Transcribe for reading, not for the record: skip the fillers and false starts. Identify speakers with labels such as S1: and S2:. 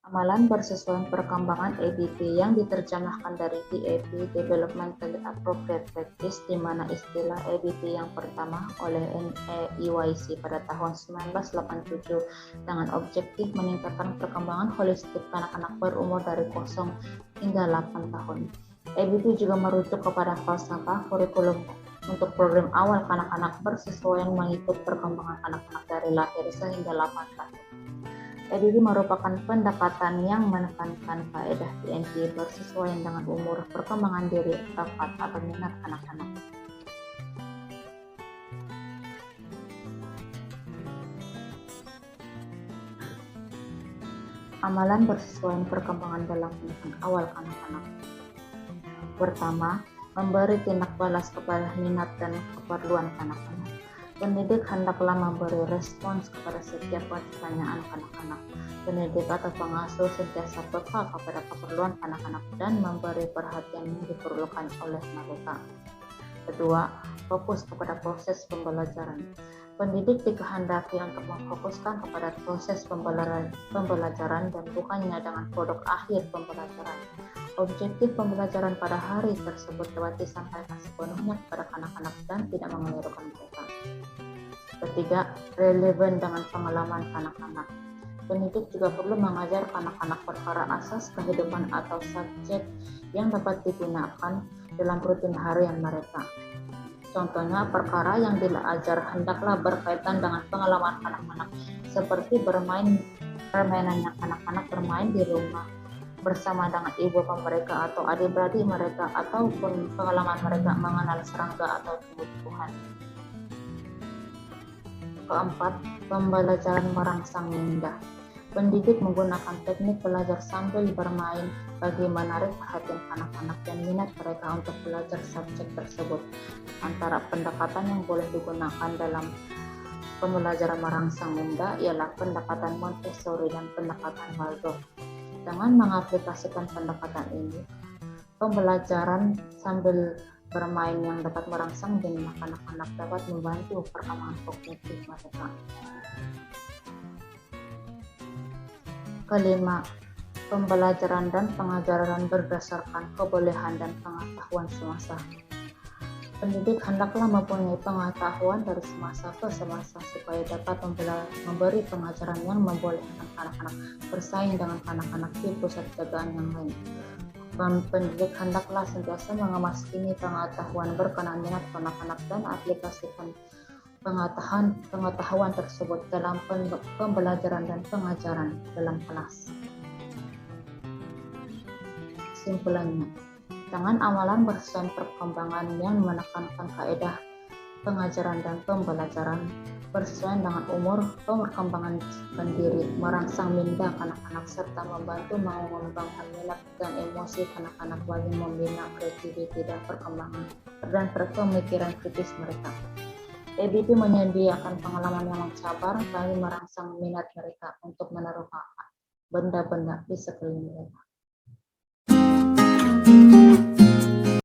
S1: Amalan bersesuaian perkembangan EDP yang diterjemahkan dari DAP Developmentally Appropriate Practice, di mana istilah EDP yang pertama oleh NEYC pada tahun 1987 dengan objektif meningkatkan perkembangan holistik anak-anak berumur dari 0 hingga 8 tahun. EDP juga merujuk kepada falsafah kurikulum untuk program awal kanak-kanak bersesuaian mengikut perkembangan anak-anak dari lahir sehingga 8 tahun. EDP merupakan pendekatan yang menekankan faedah PNP bersesuaian dengan umur, perkembangan diri, bakat, atau minat anak-anak. Amalan bersesuaian perkembangan dalam pendidikan awal kanak-kanak. Pertama, memberi tindak balas kepada minat dan keperluan kanak-kanak. Pendidik hendaklah memberi respons kepada setiap pertanyaan anak-anak. Pendidik atau pengasuh sentiasa peka kepada keperluan anak-anak dan memberi perhatian yang diperlukan oleh mereka. Kedua, fokus kepada proses pembelajaran. Pendidik dikehendaki untuk memfokuskan kepada proses pembelajaran dan bukannya dengan produk akhir pembelajaran. Objektif pembelajaran pada hari tersebut dapat disampaikan sepenuhnya kepada anak-anak dan tidak mengelirukan mereka. Ketiga, relevan dengan pengalaman anak-anak. Pendidik juga perlu mengajar anak-anak perkara asas kehidupan atau subjek yang dapat digunakan dalam rutin harian mereka. Contohnya, perkara yang diajar hendaklah berkaitan dengan pengalaman anak-anak, seperti permainan yang anak-anak bermain di rumah bersama dengan ibu bapak mereka atau adik-beradik mereka, ataupun pengalaman mereka mengenal serangga atau tumbuh-tumbuhan. Keempat, pembelajaran merangsang minda. Pendidik menggunakan teknik belajar sambil bermain bagi menarik perhatian anak-anak dan minat mereka untuk belajar subjek tersebut. Antara pendekatan yang boleh digunakan dalam pembelajaran merangsang minda ialah pendekatan Montessori dan pendekatan Waldorf. Dengan mengaplikasikan pendekatan ini, pembelajaran sambil bermain yang dapat merangsang minat anak-anak dapat membantu perkembangan kognitif mereka. Kelima, pembelajaran dan pengajaran berdasarkan kebolehan dan pengetahuan semasa. Pendidik hendaklah mempunyai pengetahuan dari semasa ke semasa supaya dapat memberi pengajaran yang membolehkan anak-anak bersaing dengan anak-anak di pusat jagaan yang lain. Pendidik hendaklah sentiasa mengemas ini pengetahuan berkenan minat anak-anak dan aplikasikan pengetahuan tersebut dalam pembelajaran dan pengajaran dalam kelas. Kesimpulannya, dengan amalan bersesuaian perkembangan yang menekankan kaedah pengajaran dan pembelajaran bersesuaian dengan umur, perkembangan diri, merangsang minda anak-anak, serta membantu mengembangkan minat dan emosi anak-anak bagi membina kreativitas dan perkembangan dan pemikiran kritis mereka. EDP menyediakan pengalaman yang mencabar bagi merangsang minat mereka untuk meneroka benda-benda di sekeliling mereka.